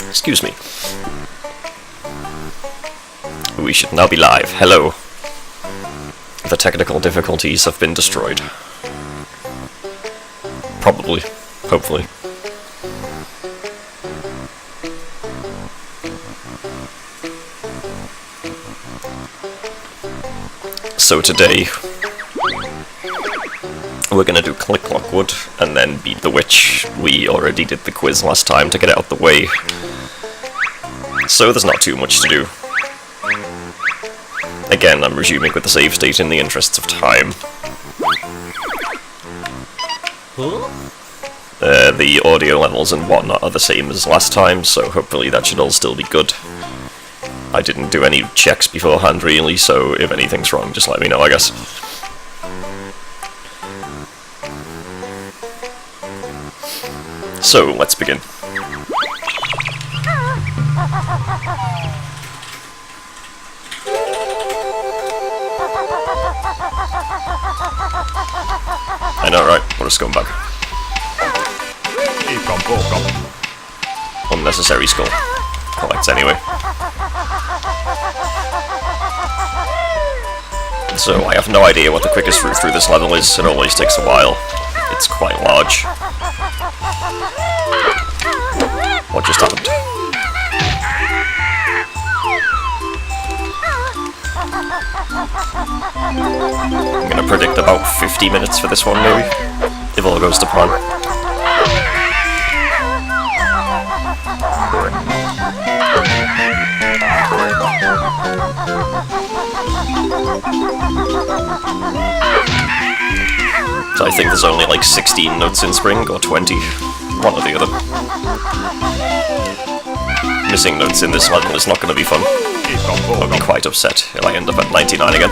Excuse me. We should now be live. Hello. The technical difficulties have been destroyed. Probably. Hopefully. So today, we're gonna do Click Lockwood, and then beat the witch. We already did the quiz last time to get it out the way, so there's not too much to do. Again, I'm resuming with the save state in the interests of time. The audio levels and whatnot are the same as last time, so hopefully that should all still be good. I didn't do any checks beforehand really, so if anything's wrong, just let me know, I guess. So, let's begin. I know, right? What a scumbag. Unnecessary skull. Collects anyway. So, I have no idea what the quickest route through this level is. It always takes a while. It's quite large. What just happened? I'm gonna predict about 50 minutes for this one, maybe? If all goes to plan. So I think there's only like 16 notes in Spring, or 20. One or the other. Missing notes in this level is not going to be fun. I'll be quite upset if I end up at 99 again.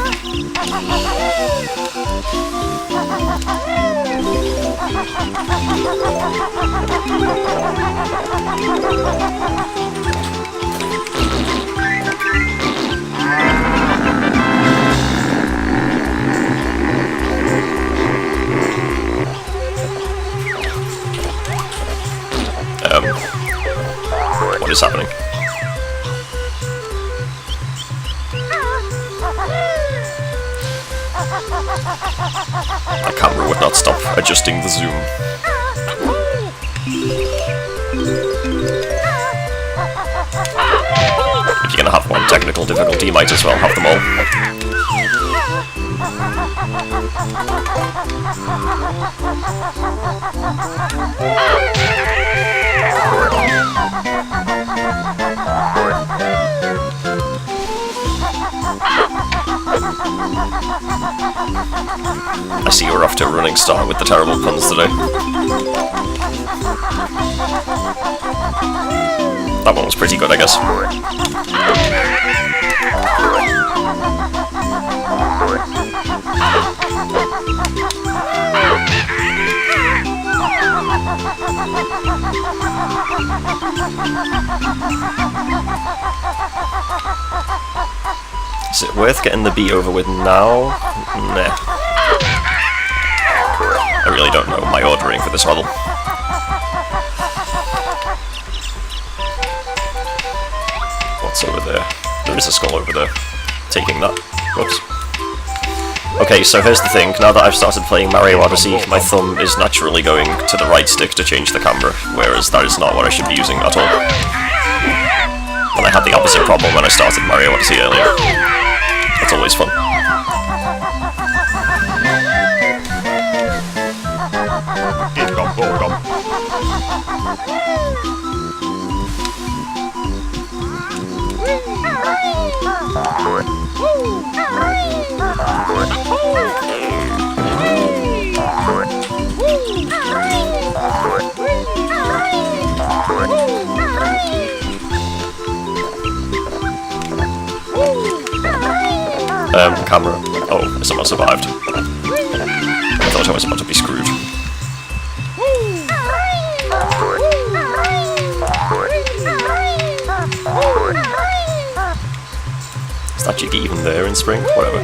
What is happening? My camera would not stop adjusting the zoom. If you're gonna have one technical difficulty, you might as well have them all. I see we're off to a running start with the terrible puns today. That one was pretty good, I guess. Is it worth getting the beat over with now? Nah. I really don't know my ordering for this level. What's over there? There is a skull over there. Taking that. Whoops. Okay, so here's the thing. Now that I've started playing Mario Odyssey, my thumb is naturally going to the right stick to change the camera, whereas that is not what I should be using at all. And I had the opposite problem when I started Mario Odyssey earlier. That's always fun. Camera. Oh, I somehow survived. I thought I was about to be screwed. Is that Jiggy even there in Spring? Whatever.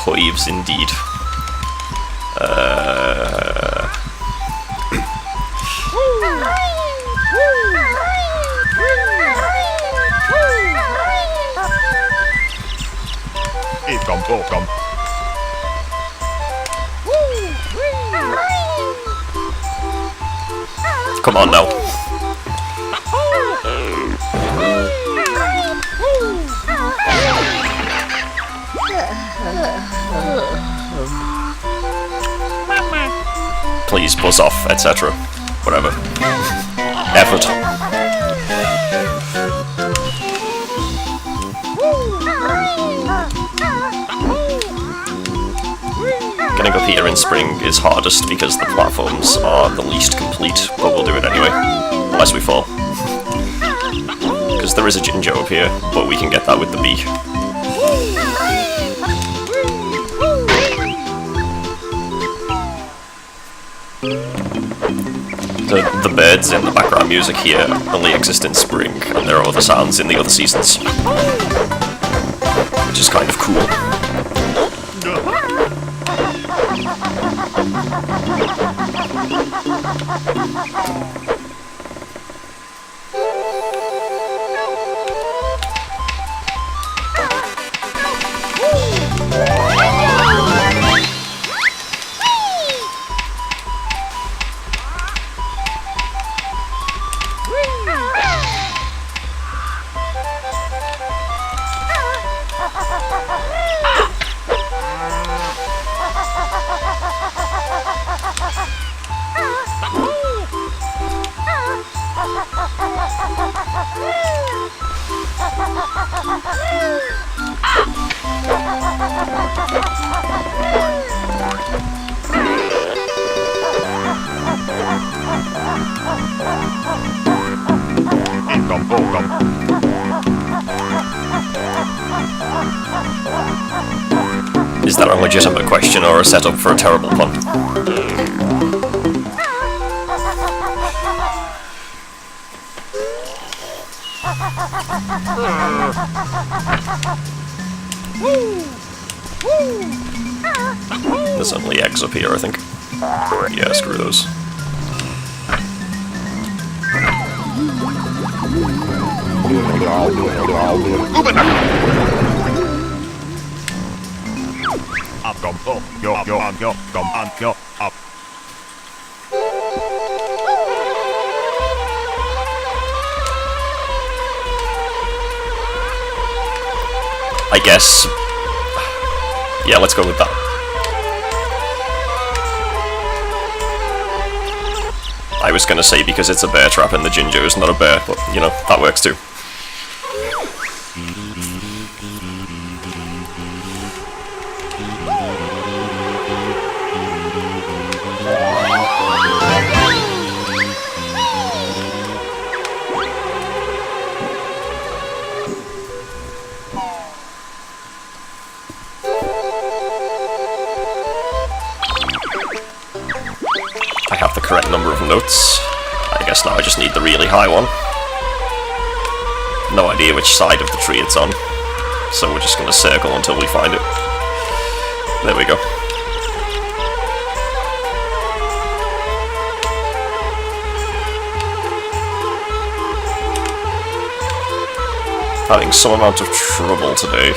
Hives indeed. Come on now. Please buzz off, etc. Whatever. Effort. Getting up here in spring is hardest because the platforms are the least complete, but we'll do it anyway, unless we fall. Because there is a Jinjo up here, but we can get that with the bee. The birds in the background music here only exist in spring, and there are other sounds in the other seasons. Which is kind of cool. Is that a legitimate question or a setup for a terrible pun? There's only eggs up here, I think. Yeah, screw those. I guess. Yeah, let's go with that. I was gonna say because it's a bear trap and the Jinjo is not a bear, but you know, that works too. I have the correct number of notes. I guess now I just need the really high one. No idea which side of the tree it's on, so we're just gonna circle until we find it. There we go. Having some amount of trouble today.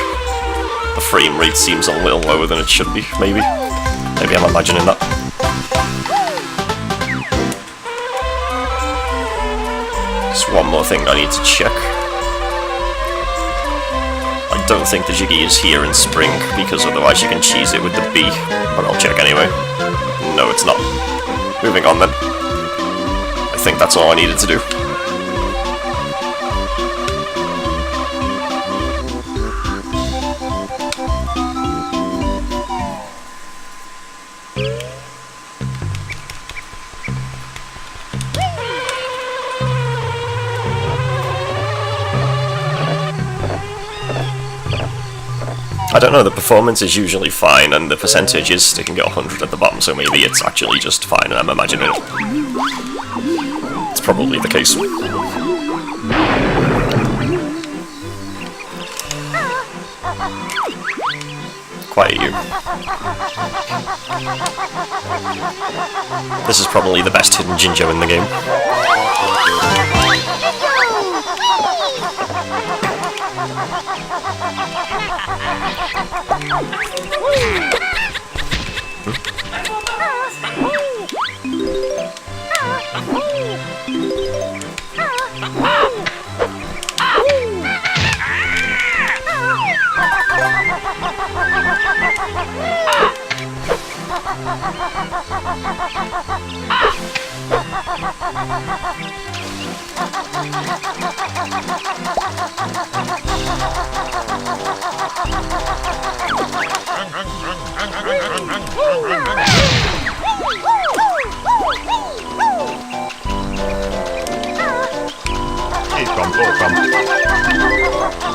The frame rate seems a little lower than it should be, maybe. Maybe I'm imagining that. Just one more thing I need to check. I don't think the Jiggy is here in spring, because otherwise you can cheese it with the bee. But I'll check anyway. No, it's not. Moving on then. I think that's all I needed to do. I don't know, the performance is usually fine, and the percentage is sticking at 100 at the bottom, so maybe it's actually just fine, and I'm imagining it. It's probably the case. Quiet you. This is probably the best hidden Jinjo in the game.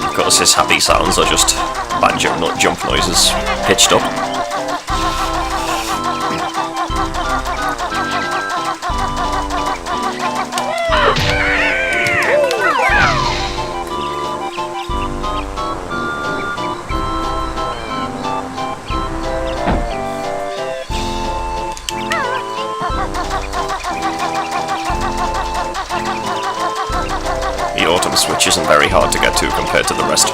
Of course, his happy sounds are just banjo nut jump noises, pitched up. The autumn switch isn't very hard to get to compared to the rest.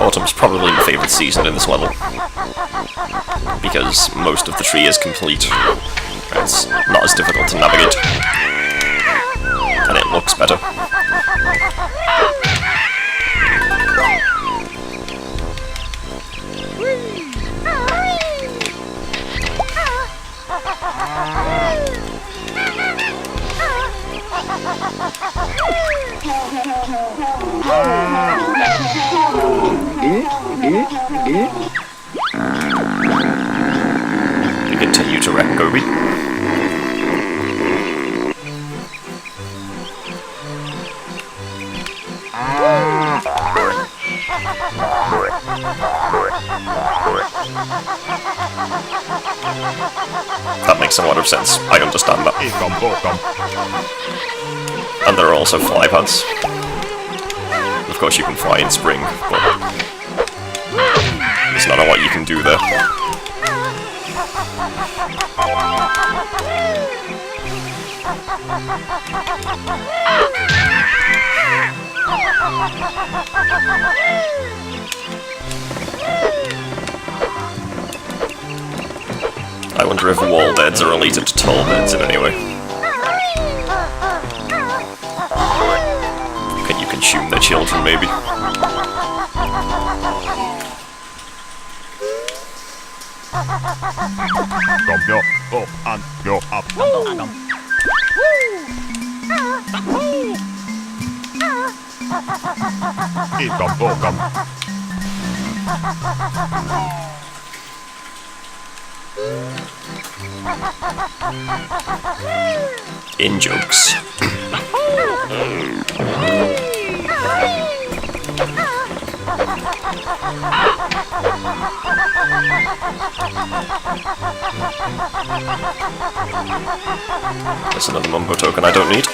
Autumn's probably my favourite season in this level, because most of the tree is complete. It's not as difficult to navigate, and it looks better. You continue to wreck Gobi. That makes a lot of sense. I understand that. And there are also fly pads. Of course you can fly in spring, but there's not a lot you can do there. I wonder if wall beds are related to tall beds in any way. Can you consume their children, maybe? Go up and go up. Come. In jokes. There's another Mumbo token I don't need.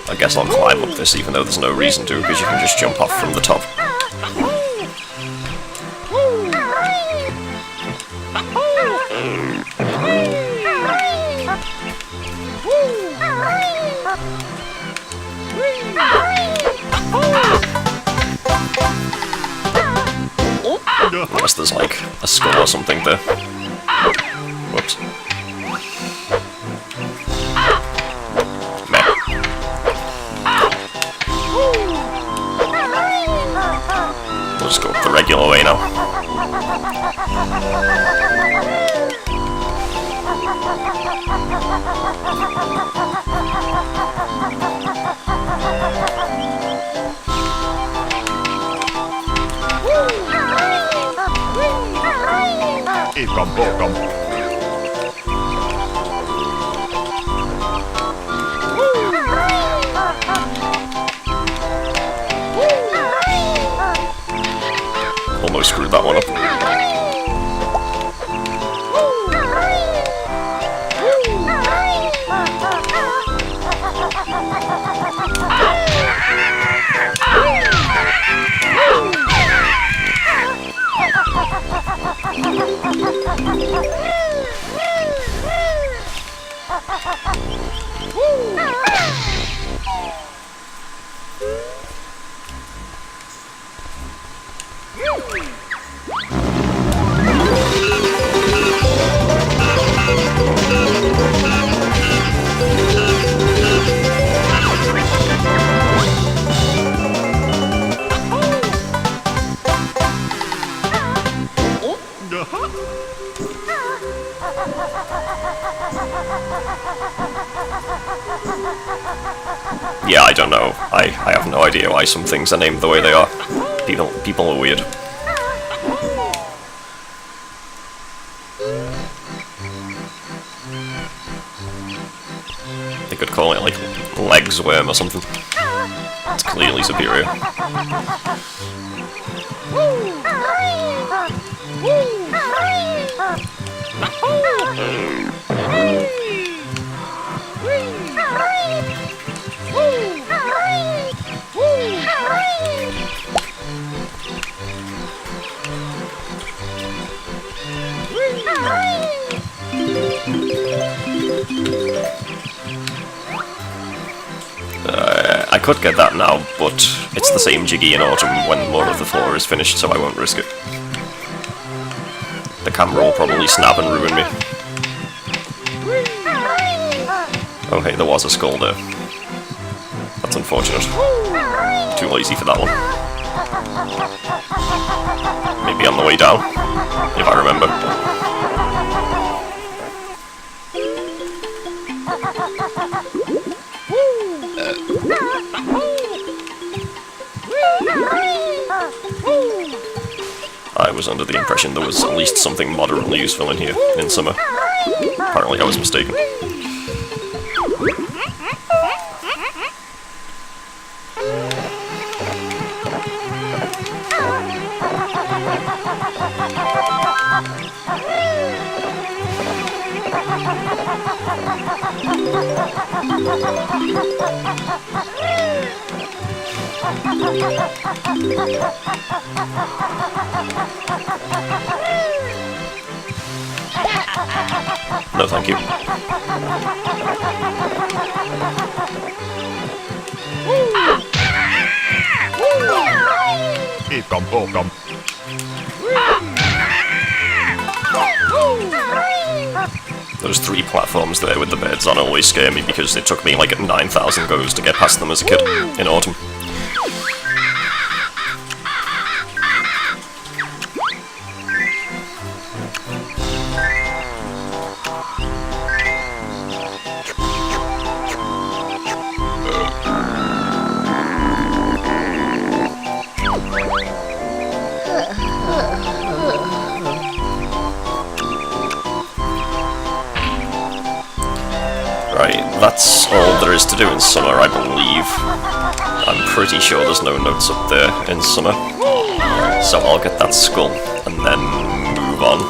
I guess I'll climb up this even though there's no reason to, because you can just jump off from the top. Unless there's like a skull or something there. Whoops. Meh. We'll just go up the regular way now. welcome. Almost screwed that one up. Yeah, I don't know. I have no idea why some things are named the way they are. People are weird. They could call it like legs worm or something. It's clearly superior. I could get that now, but it's the same Jiggy in Autumn when more of the floor is finished, so I won't risk it. The camera will probably snap and ruin me. Oh hey, there was a skull there. That's unfortunate. Too lazy for that one. Maybe on the way down, if I remember. I was under the impression there was at least something moderately useful in here in summer. Apparently I was mistaken. No, thank you. Welcome. Those 3 platforms there with the beds on always scare me because it took me like 9,000 goes to get past them as a kid in Autumn. Right, that's all there is to do in summer, I believe. I'm pretty sure there's no notes up there in summer. So I'll get that skull, and then move on.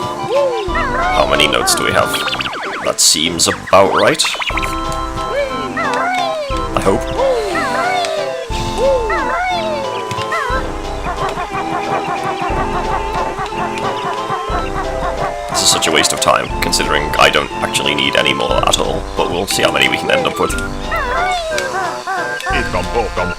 How many notes do we have? That seems about right. I hope. This is such a waste of time, considering I don't actually need any more at all, but we'll see how many we can end up with. Welcome.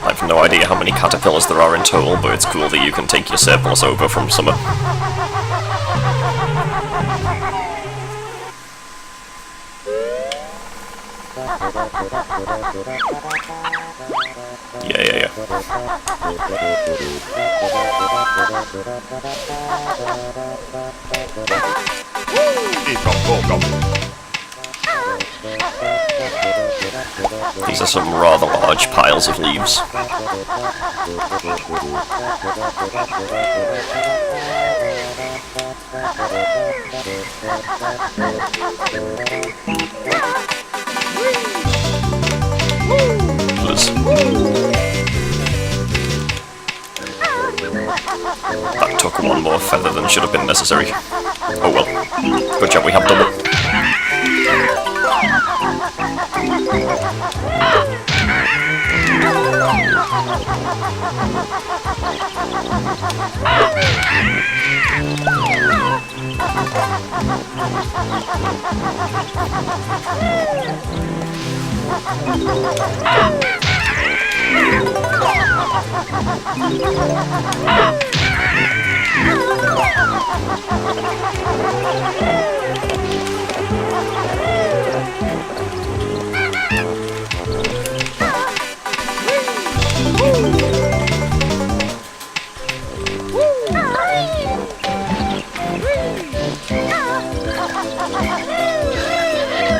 I've no idea how many caterpillars there are in total, but it's cool that you can take your surplus over from summer. Yeah. These are some rather large piles of leaves. That took one more feather than should have been necessary. Oh well. Good job we have double.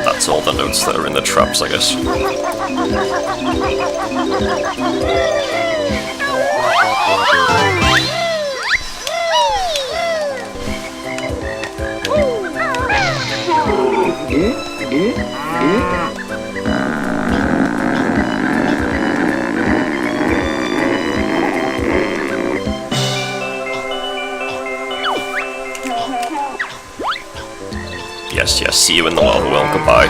That's all the notes that are in the traps, I guess. Yes, see you in the lava well, goodbye.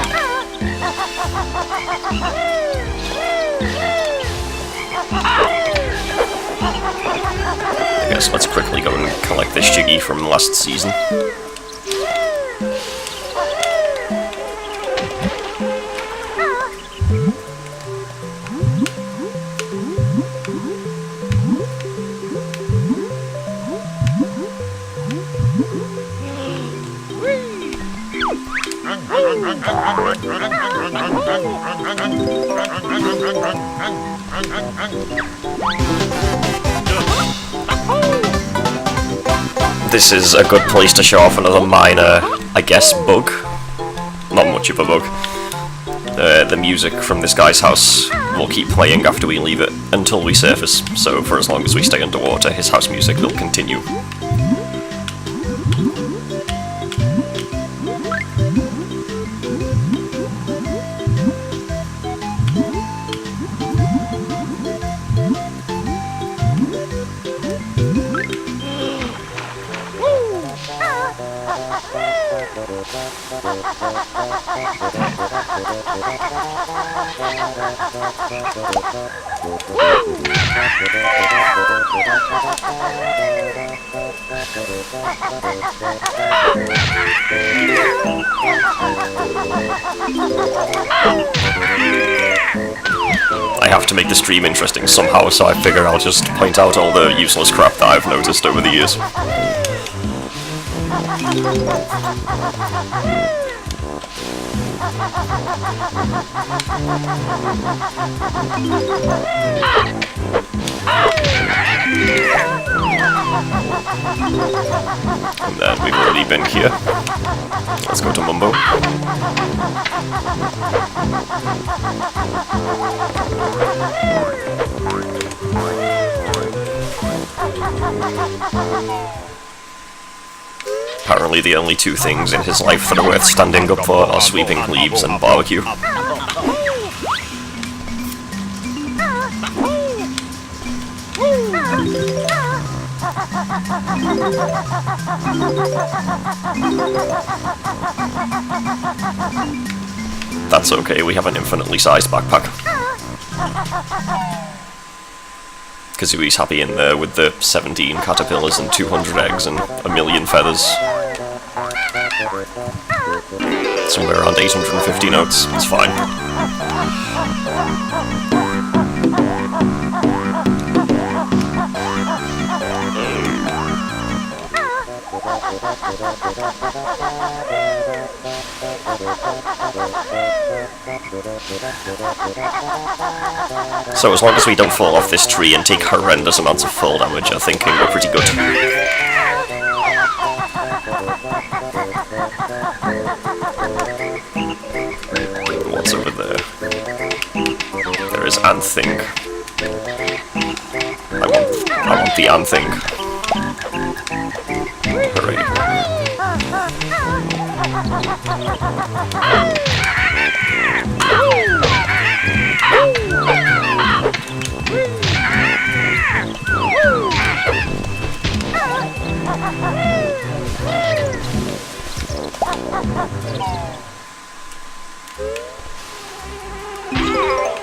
I guess let's quickly go and collect this Jiggy from last season. This is a good place to show off another minor, I guess, bug. Not much of a bug. The music from this guy's house will keep playing after we leave it until we surface, so for as long as we stay underwater, his house music will continue. I have to make the stream interesting somehow, so I figure I'll just point out all the useless crap that I've noticed over the years. And then we've already been here. Let's go to Mumbo. Apparently the only two things in his life that are worth standing up for are sweeping leaves and barbecue. That's okay, we have an infinitely sized backpack. Kazui's happy in there with the 17 caterpillars and 200 eggs and a million feathers. Somewhere around 850 notes, it's fine. So as long as we don't fall off this tree and take horrendous amounts of fall damage, I think we're pretty good. What's over there? There is ant thing. I want the ant thing. Hooray.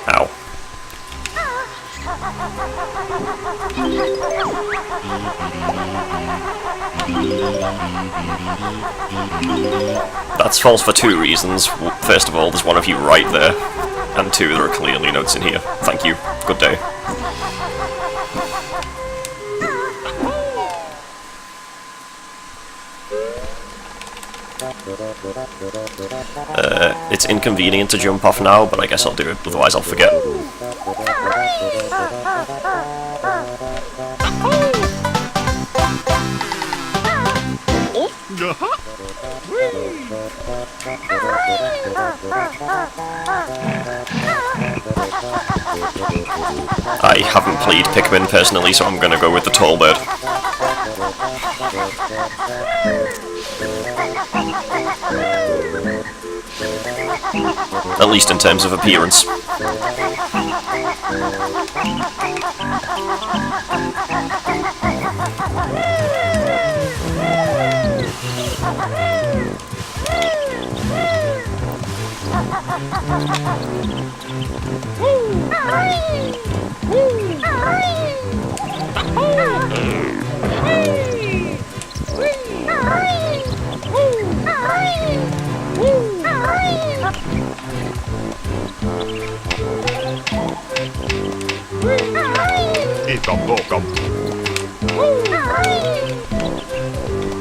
Ow. That's false for two reasons. First of all, there's one of you right there. And two, there are clearly notes in here. Thank you. Good day. It's inconvenient to jump off now, but I guess I'll do it, otherwise I'll forget. I haven't played Pikmin personally, so I'm gonna go with the tall bird. At least in terms of appearance.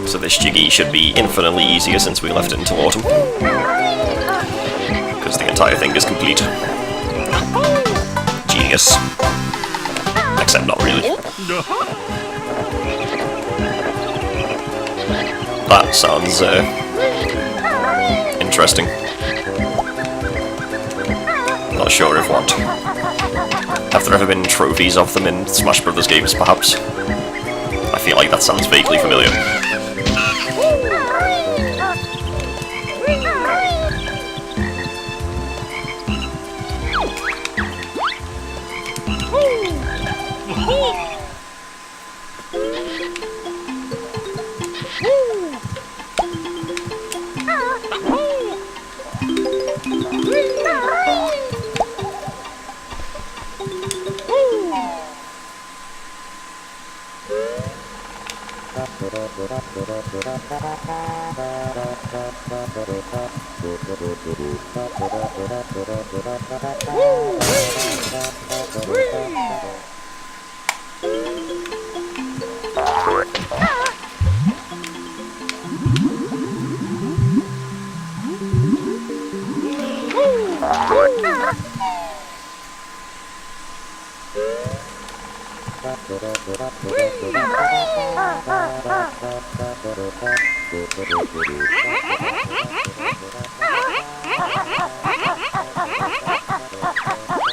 So this Jiggy should be infinitely easier since we left it until autumn. Because the entire thing is complete. Genius. Except not really. That sounds, interesting. Not sure if what. Have there ever been trophies of them in Smash Brothers games, perhaps? I feel like that sounds vaguely familiar.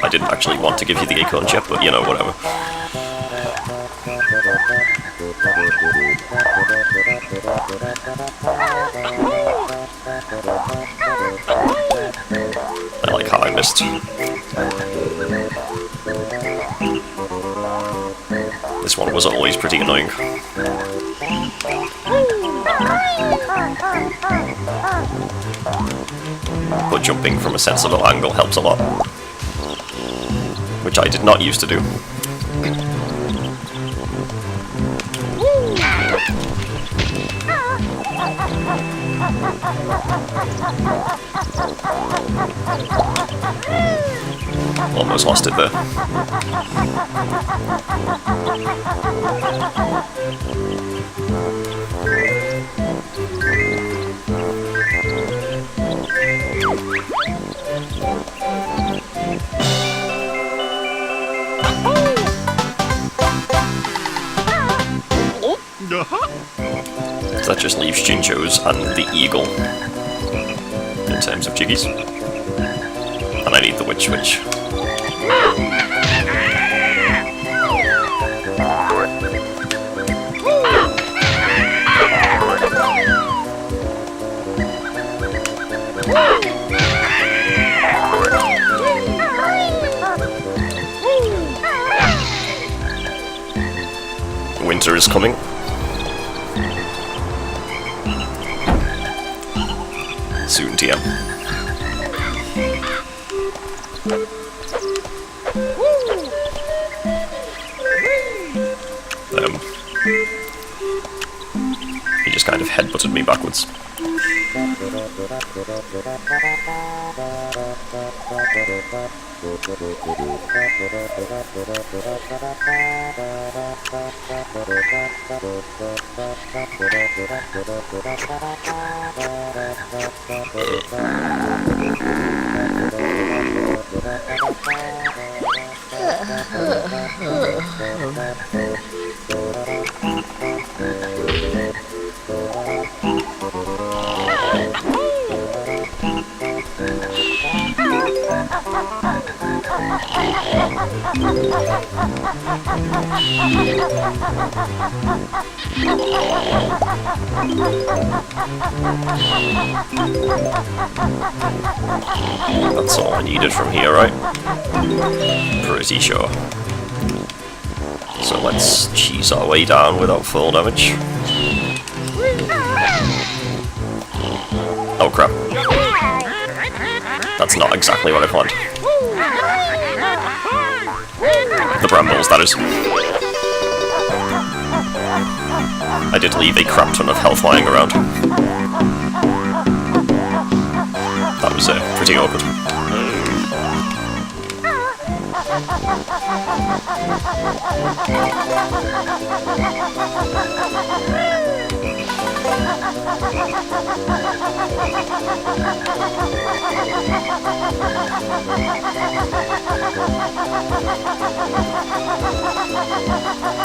I didn't actually want to give you the acorn chip, but you know, whatever. I like how I missed. This one was always pretty annoying. But jumping from a sensible angle helps a lot. Which I did not used to do. Almost lost it there. that just leaves Jinjo's and the Eagle in terms of Jiggies. And I need the Witch Witch. Winter is coming. Soon, TM. He just kind of headbutted me backwards. That's all I needed from here, right? Pretty sure. So let's cheese our way down without full damage. Oh crap. That's not exactly what I planned. The brambles, that is. I did leave a crap ton of health lying around. That was pretty awkward.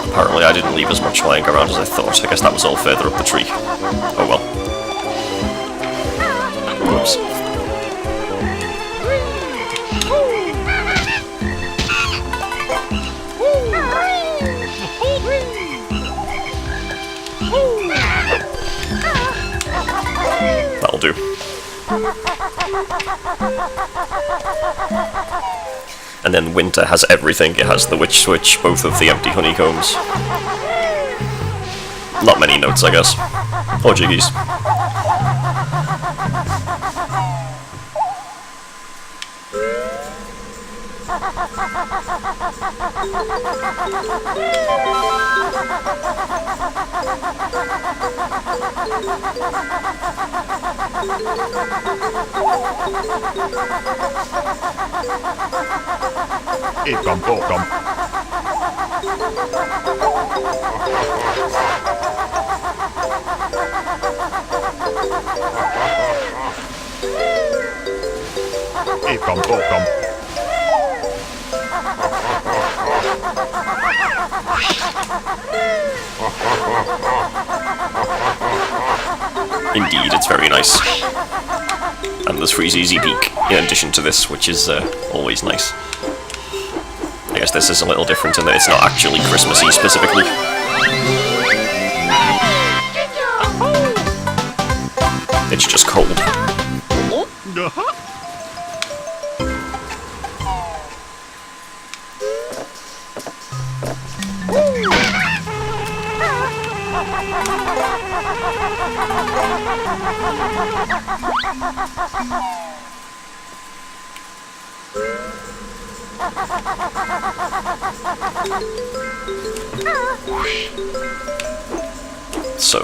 Apparently I didn't leave as much lying around as I thought. I guess that was all further up the tree. Oh well. Whoops. That'll do. And then Winter has everything. It has the Witch Switch, both of the empty honeycombs. Not many notes, I guess. Or Jiggies. Ekom, bokom. Ekom, bokom. Indeed, it's very nice. And there's Freeze Easy Peak in addition to this, which is always nice. I guess this is a little different in that it's not actually Christmassy specifically. It's just cold. So...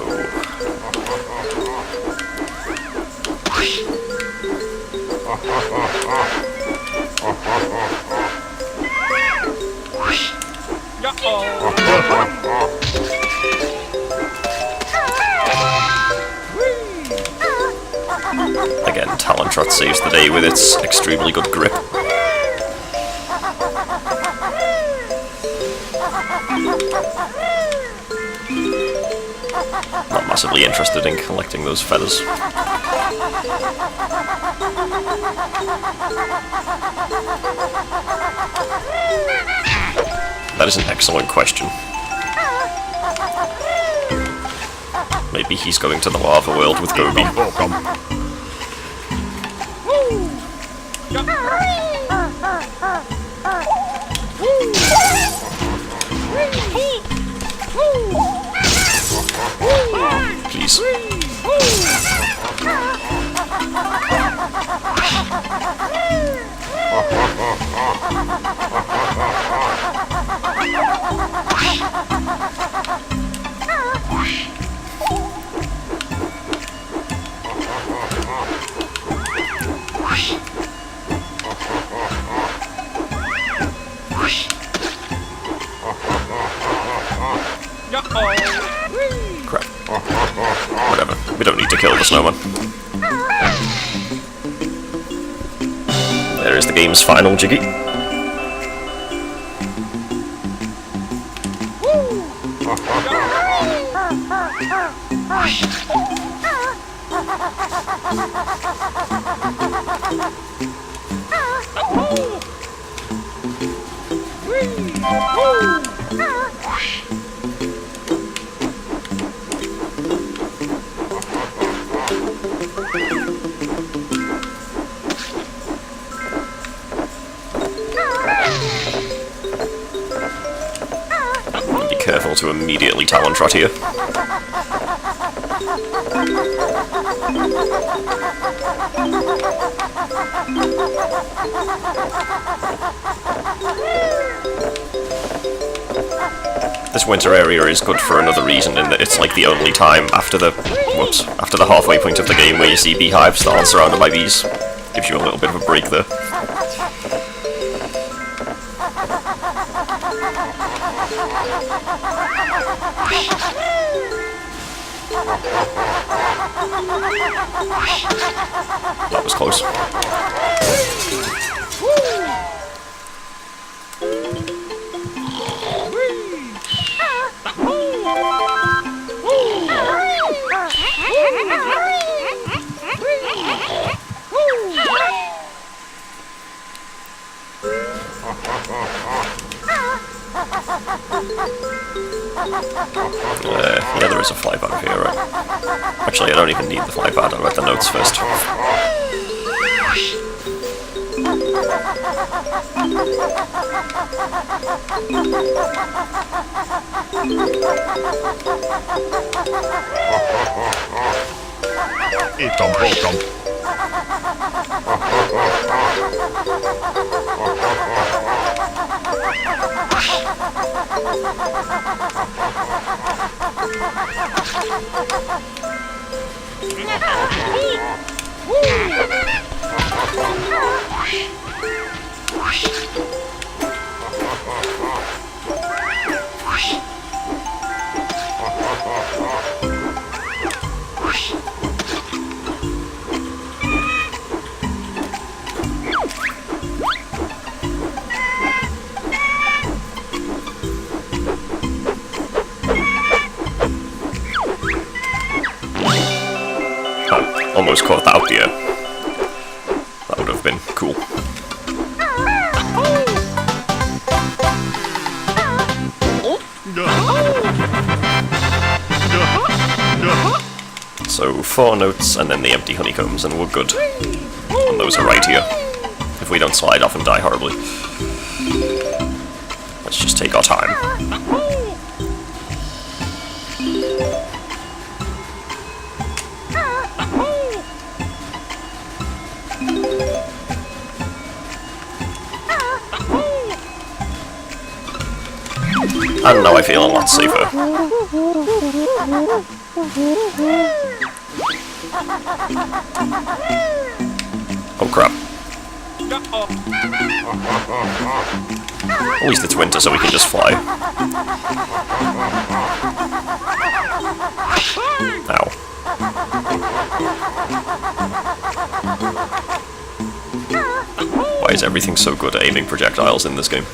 Again, Talontrot saves the day with its extremely good grip. Not massively interested in collecting those feathers. That is an excellent question. Maybe he's going to the lava world with Gobi. Please. Crap. Whatever. We don't need to kill the snowman. There is the game's final Jiggy. Be careful to immediately Talon Trot here. This winter area is good for another reason in that it's like the only time after the halfway point of the game where you see beehives that aren't surrounded by bees. Gives you a little bit of a break there. That was close. Yeah, there is a fly pad here, right? Actually, I don't even need the fly pad, I'll write the notes first. Almost caught that out the air. That would have been cool. So 4 notes and then the empty honeycombs and we're good. And those are right here. If we don't slide off and die horribly. Let's just take our time. And now I feel a lot safer. Oh crap. At least it's winter so we can just fly. Ow. Why is everything so good at aiming projectiles in this game?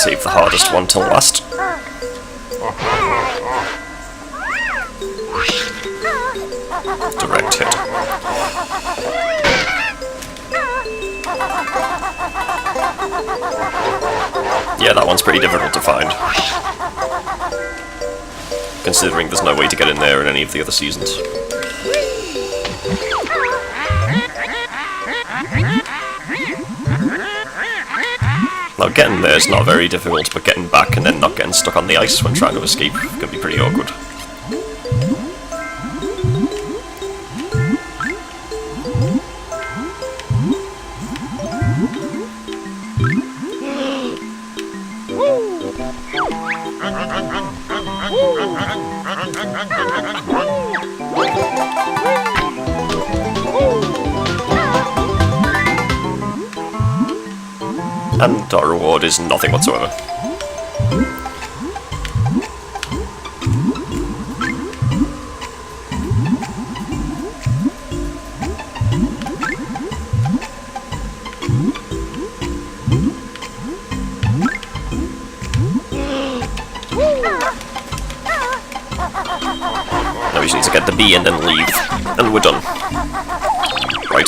Save the hardest one till last. Direct hit. Yeah, that one's pretty difficult to find. Considering there's no way to get in there in any of the other seasons. Now getting there is not very difficult, but getting back and then not getting stuck on the ice when trying to escape can be pretty awkward. And our reward is nothing whatsoever. Now we just need to get the bee and then leave, and we're done. Right.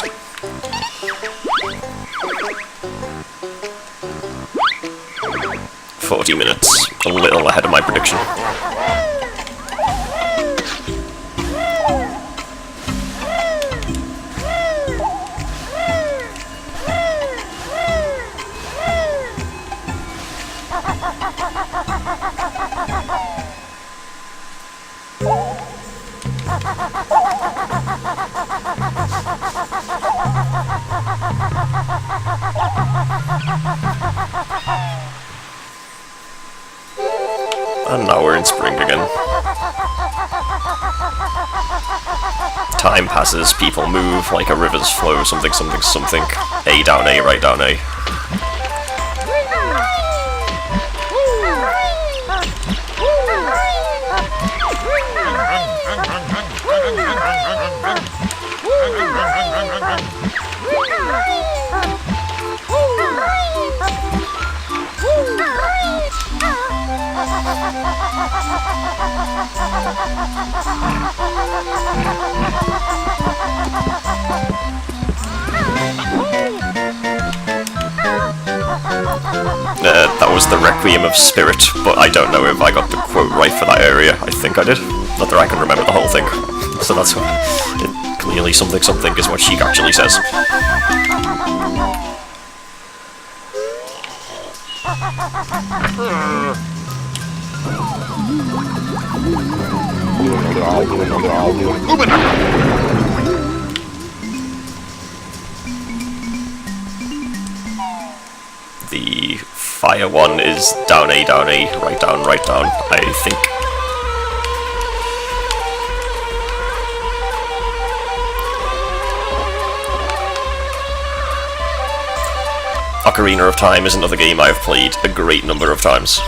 Minutes, a little ahead of my prediction. And now we're in spring again. Time passes, people move like a river's flow, something, something, something. A down A, right down A. That was the Requiem of Spirit, but I don't know if I got the quote right for that area. I think I did. Not that I can remember the whole thing. So that's what... clearly something something is what Sheik actually says. The fire one is down A, right down, I think. Ocarina of Time is another game I have played a great number of times.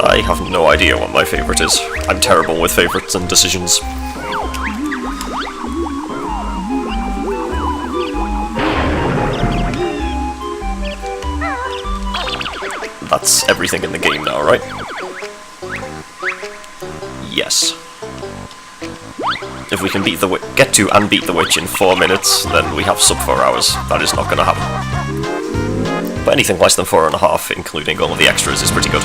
I have no idea what my favourite is. I'm terrible with favourites and decisions. That's everything in the game now, right? Yes. If we can get to and beat the witch in 4 minutes, then we have sub 4 hours. That is not going to happen. But anything less than 4.5, including all of the extras, is pretty good.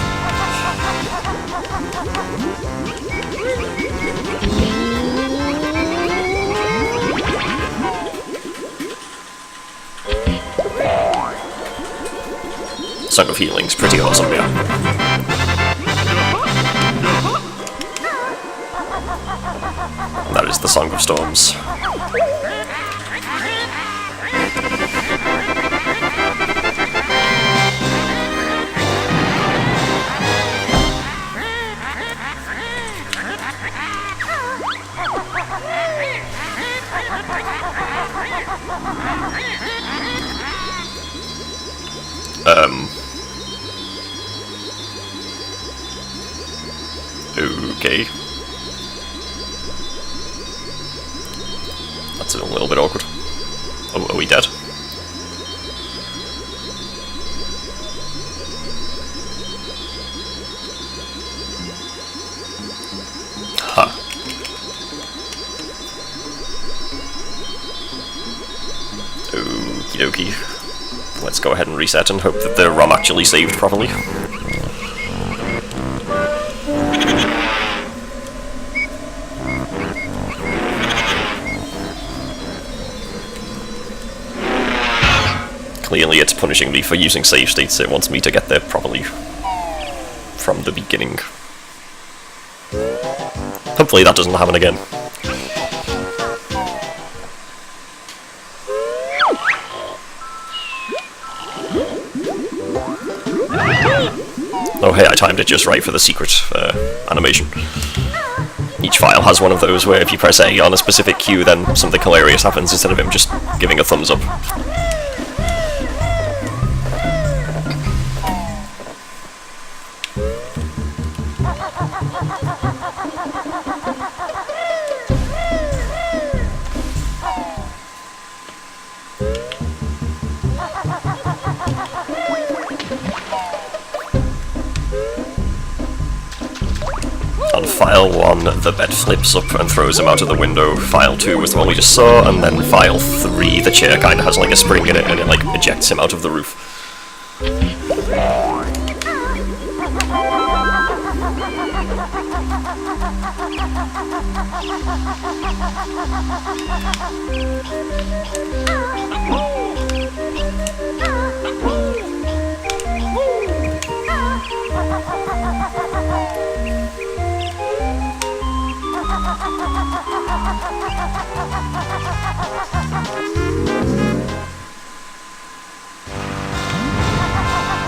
Song of Healing's pretty awesome, yeah. And that is the Song of Storms. Okay. That's a little bit awkward. Oh, are we dead? Huh. Okie dokie. Let's go ahead and reset and hope that the ROM actually saved properly. Clearly it's punishing me for using save states. It wants me to get there properly from the beginning. Hopefully that doesn't happen again. Oh hey, I timed it just right for the secret animation. Each file has one of those where if you press A on a specific cue, then something hilarious happens instead of him just giving a thumbs up. On file 1, the bed flips up and throws him out of the window. File 2 was the one we just saw, and then file 3, the chair kind of has like a spring in it, and it like ejects him out of the roof.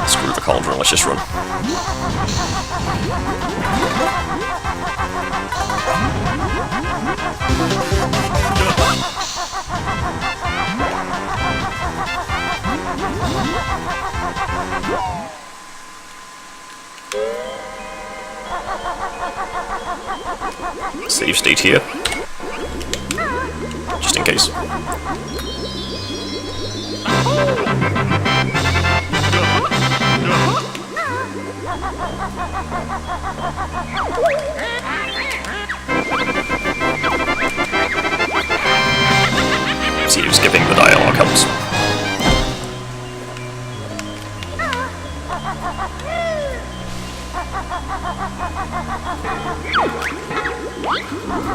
Screw the cauldron, let's just run. Save state here, just in case. See if skipping the dialogue helps.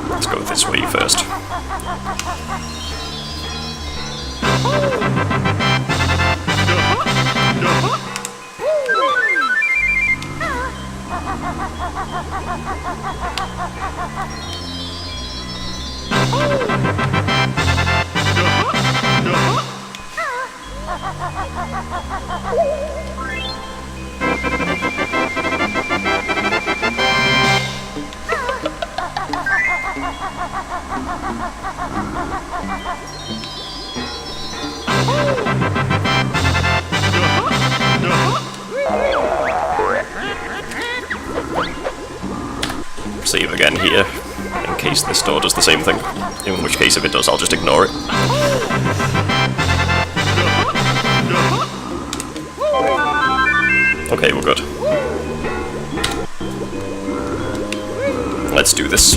Let's go this way first. Save again here, in case this door does the same thing. In which case, if it does, I'll just ignore it. Okay, we're good. Let's do this.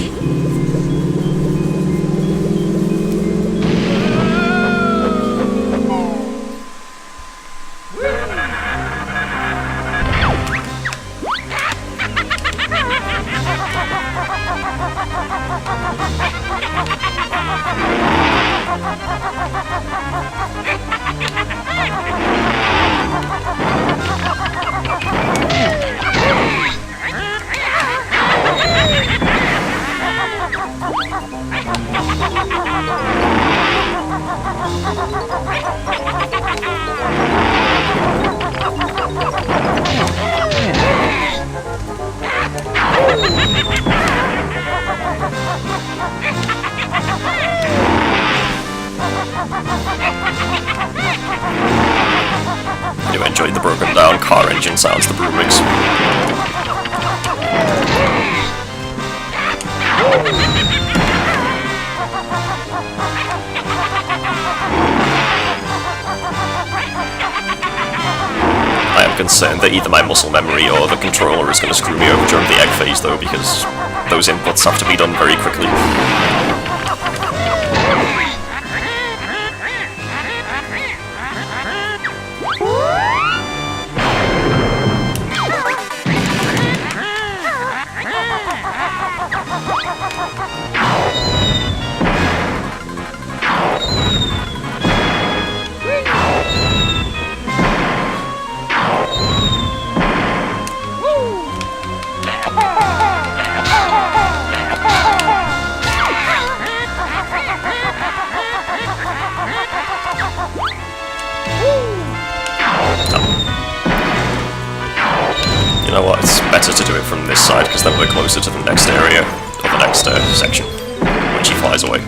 I do enjoy the broken down car engine sounds the broom makes. I am concerned that either my muscle memory or the controller is going to screw me over during the egg phase though, because those inputs have to be done very quickly. You know what, it's better to do it from this side, because then we're closer to the next area, or the next section, which he flies away.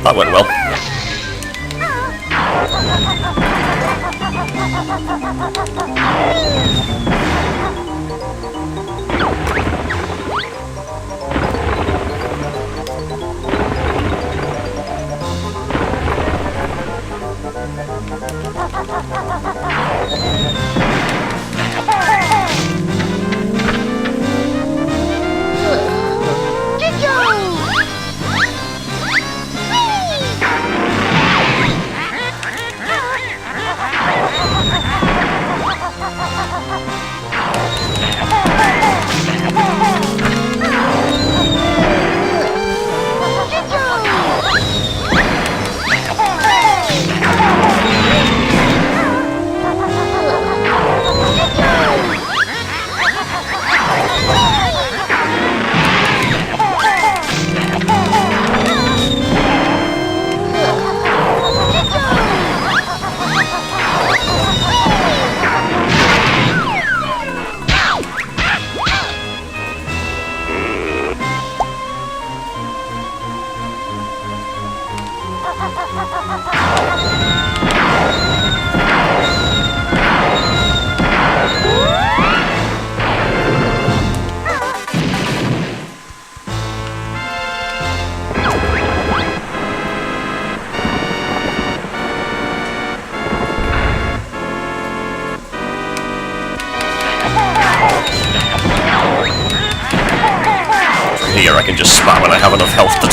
That went well.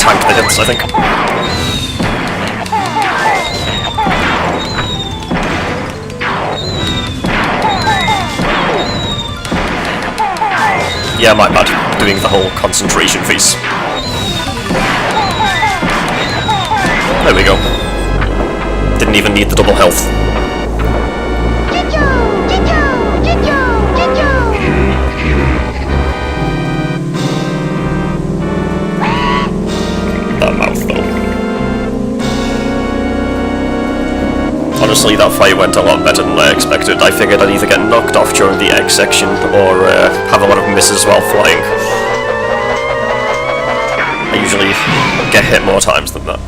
tank the hits, I think. Yeah, my bad. Doing the whole concentration face. There we go. Didn't even need the double health. That mouthful. Honestly, that fight went a lot better than I expected. I figured I'd either get knocked off during the egg section or have a lot of misses while flying. I usually get hit more times than that.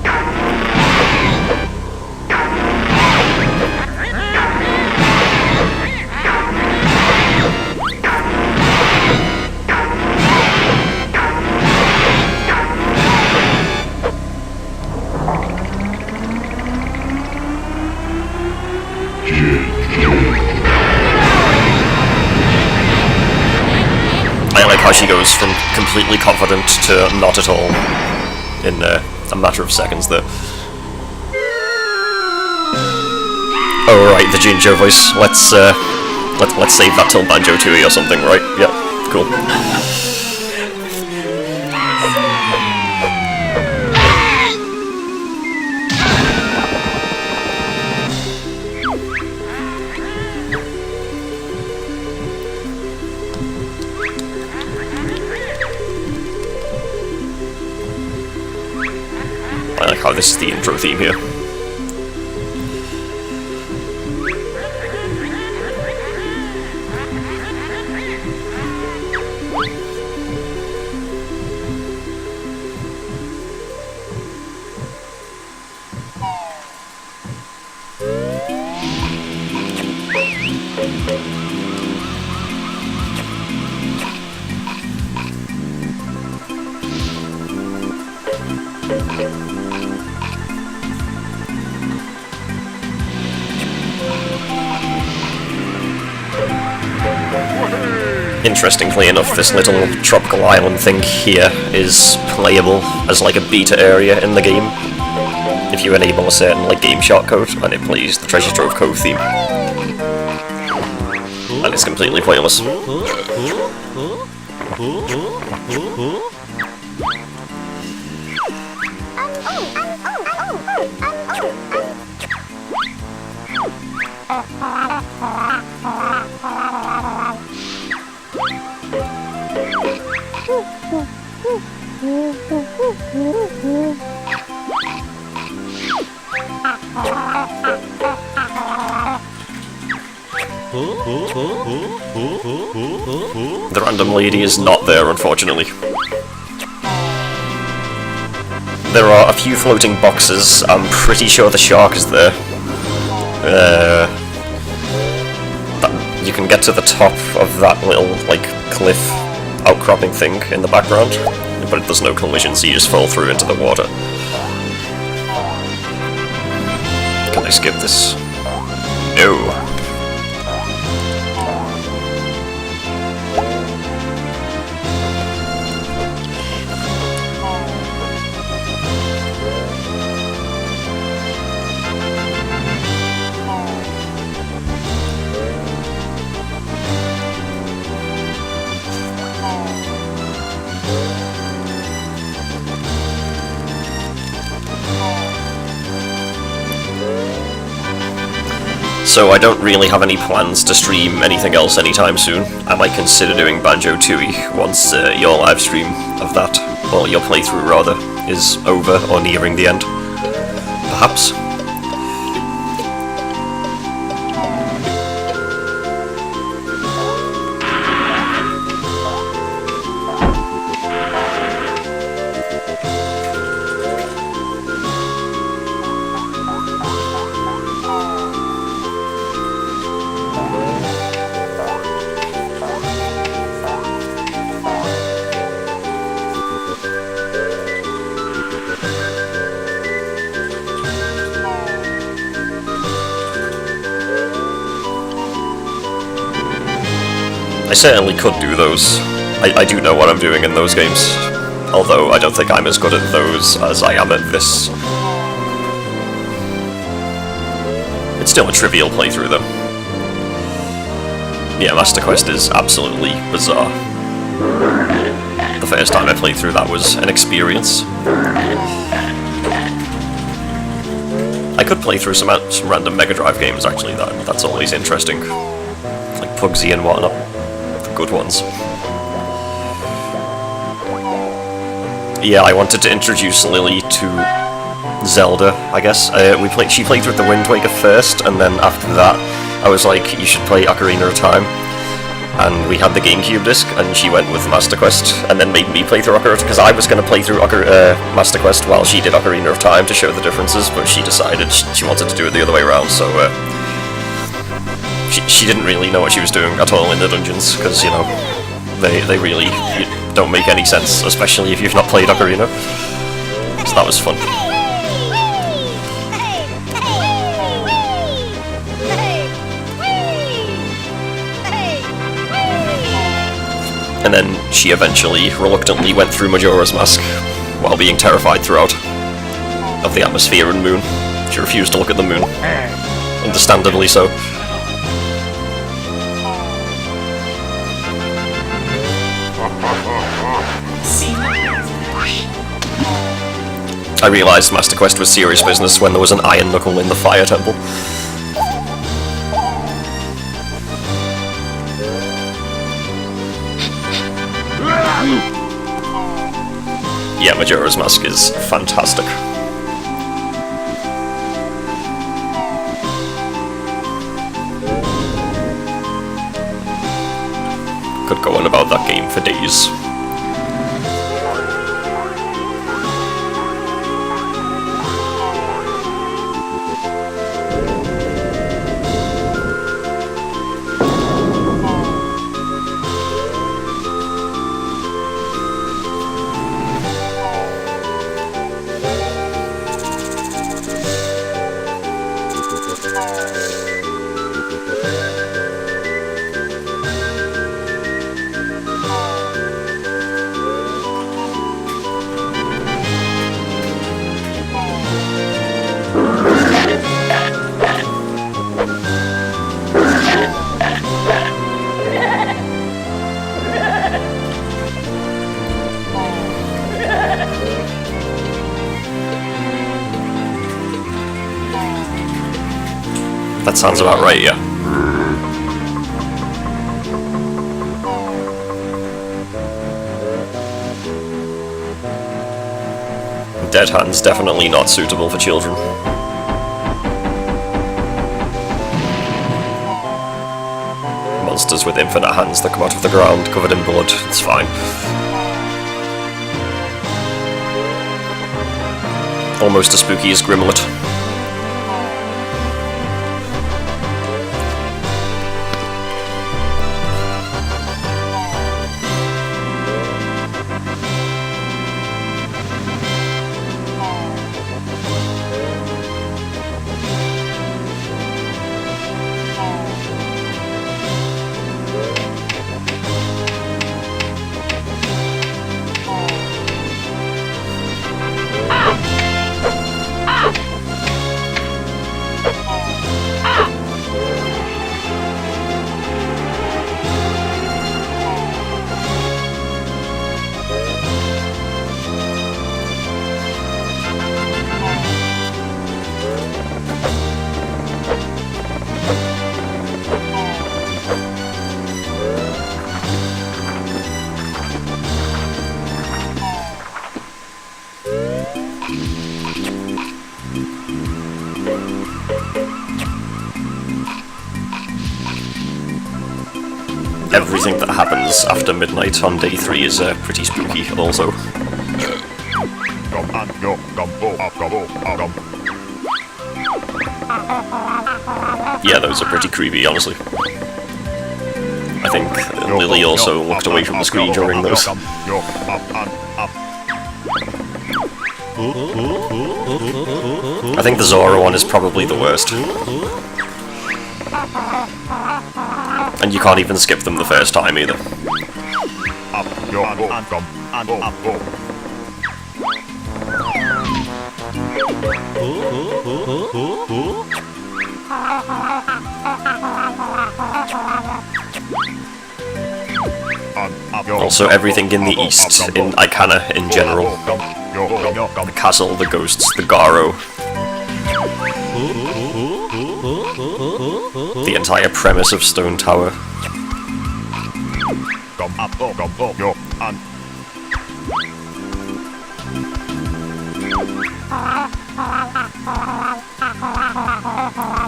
I like how she goes from completely confident to not at all in a matter of seconds there. Oh right, the Jinjo voice. Let's save that till Banjo-Tooie or something, right? Yeah, cool. I like how this is the intro theme here. Interestingly enough, this little tropical island thing here is playable as like a beta area in the game if you enable a certain like game shortcode and it plays the Treasure Trove Cove theme. And it's completely pointless. The random lady is not there, unfortunately. There are a few floating boxes. I'm pretty sure the shark is there. You can get to the top of that little, like, cliff outcropping thing in the background, but there's no collision, so you just fall through into the water. Can I skip this? No. So I don't really have any plans to stream anything else anytime soon. I might consider doing Banjo-Tooie once your live stream of that, or your playthrough rather, is over or nearing the end. Perhaps. I certainly could do those. I do know what I'm doing in those games. Although I don't think I'm as good at those as I am at this. It's still a trivial playthrough though. Yeah, Master Quest is absolutely bizarre. The first time I played through that was an experience. I could play through some random Mega Drive games actually, that's always interesting. Like Pugsy and whatnot. The good ones. Yeah, I wanted to introduce Lily to Zelda, I guess. She played through the Wind Waker first, and then after that, I was like, you should play Ocarina of Time. And we had the GameCube disc, and she went with Master Quest, and then made me play through Ocarina, because I was going to play through Master Quest while she did Ocarina of Time to show the differences, but she decided she wanted to do it the other way around, so she didn't really know what she was doing at all in the dungeons, because, you know, they really don't make any sense, especially if you've not played Ocarina. So that was fun. And then she eventually, reluctantly, went through Majora's Mask, while being terrified throughout of the atmosphere and moon. She refused to look at the moon. Understandably so. I realised Master Quest was serious business when there was an iron knuckle in the Fire Temple. Yeah, Majora's Mask is fantastic. Could go on about that game for days. That sounds about right, yeah. Dead Hands definitely not suitable for children. Monsters with infinite hands that come out of the ground covered in blood, it's fine. Almost as spooky as Grimlet. Everything that happens after midnight on day 3 is pretty spooky also. Yeah, those are pretty creepy, honestly. I think Lily also looked away from the screen during those. I think the Zora one is probably the worst. And you can't even skip them the first time either. Also, everything in the east, in Icana in general. The castle, the ghosts, the Garo. The entire premise of Stone Tower.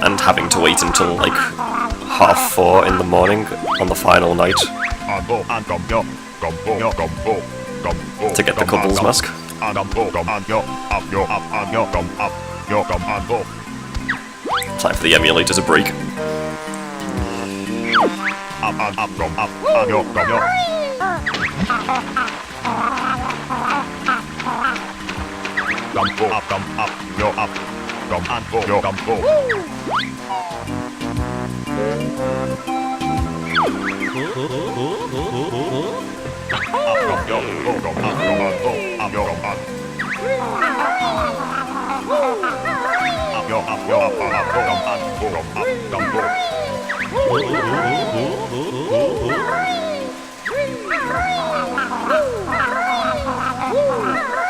And having to wait until like 4:30 in the morning on the final night to get the couple's mask. Time for the emulator to break.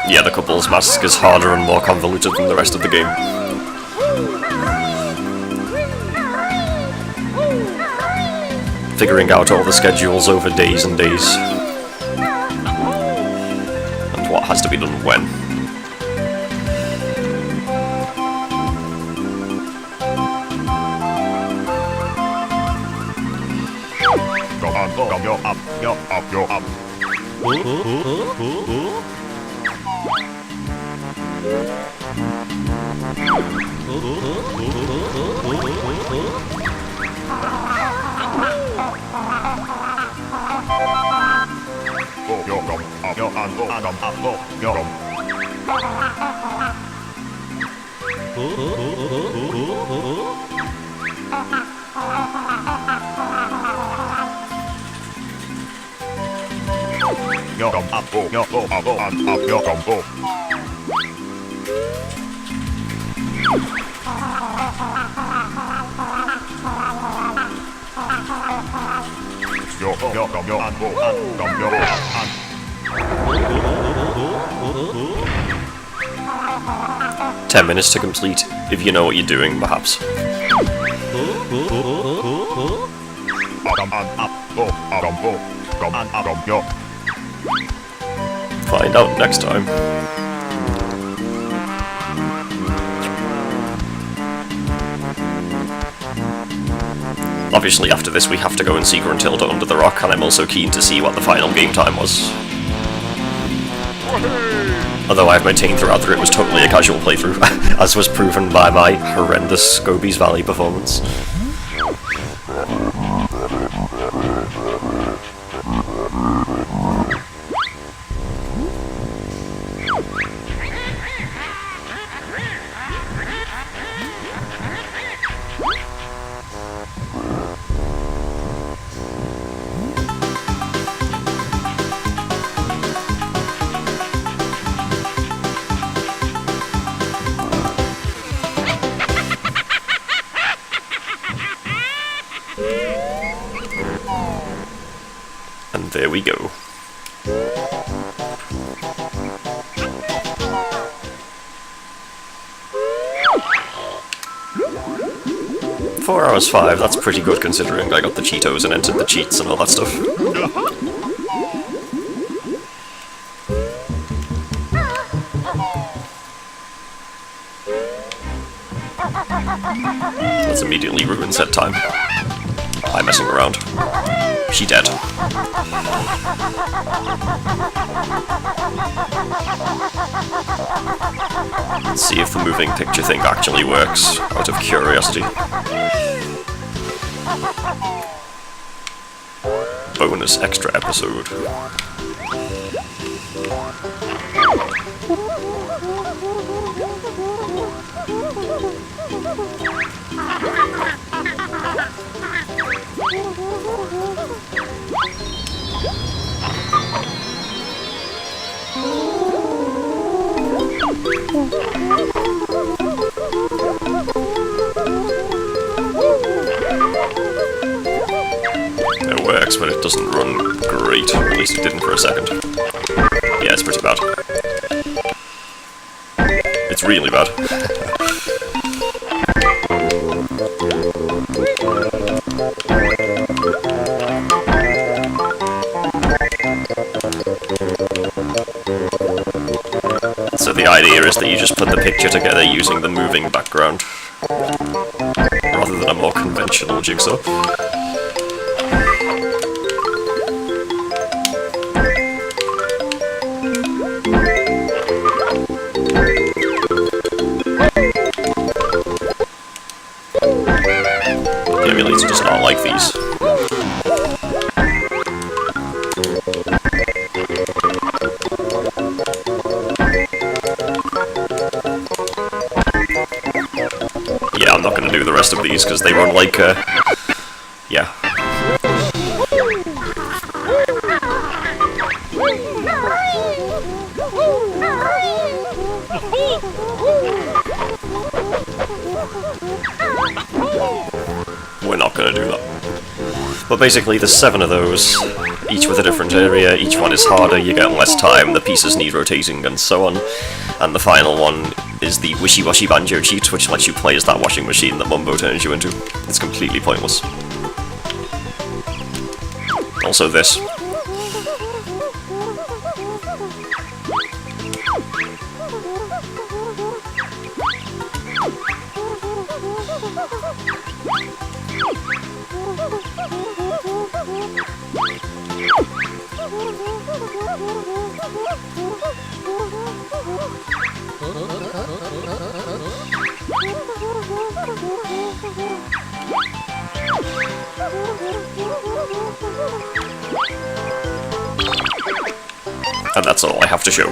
Yeah, the couple's mask is harder and more convoluted than the rest of the game. Figuring out all the schedules over days and days. And what has to be done when. Ten minutes to complete, if you know what you're doing, perhaps. Find out next time. Obviously, after this, we have to go and see Gruntilda under the rock, and I'm also keen to see what the final game time was. Although I've maintained throughout that it was totally a casual playthrough, as was proven by my horrendous Gobi's Valley performance. And there we go. Four hours 5, that's pretty good considering I got the Cheetos and entered the cheats and all that stuff. Let's immediately ruin set time by messing around. She dead. Let's see if the moving picture thing actually works, out of curiosity. Bonus extra episode. graphics, but it doesn't run great, or at least it didn't for a second. Yeah, it's pretty bad. It's really bad. So the idea is that you just put the picture together using the moving background, rather than a more conventional jigsaw. The emulator does not like these. Yeah, I'm not going to do the rest of these because they run like yeah. We're not going to do that. But basically there's 7 of those, each with a different area, each one is harder, you get less time, the pieces need rotating and so on. And the final one is the Wishy-Washy Banjo cheat, which lets you play as that washing machine that Mumbo turns you into. It's completely pointless. Also this. And that's all I have to show.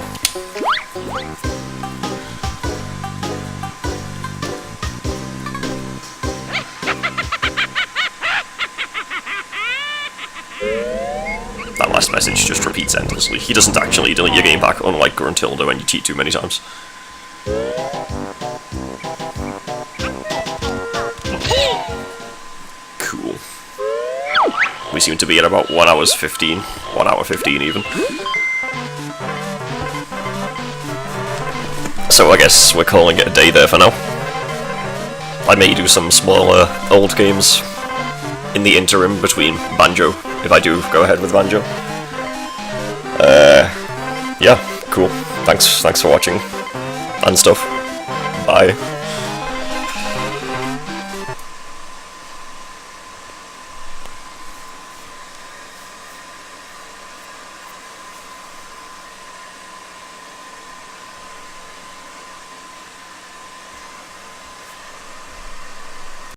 That last message just repeats endlessly. He doesn't actually delete your game back, unlike Gruntilda when you cheat too many times. Cool. We seem to be at about 1 hour 15. 1 hour 15 even. So I guess we're calling it a day there for now. I may do some smaller old games in the interim between Banjo, if I do go ahead with Banjo. Yeah, cool. Thanks for watching and stuff. Bye.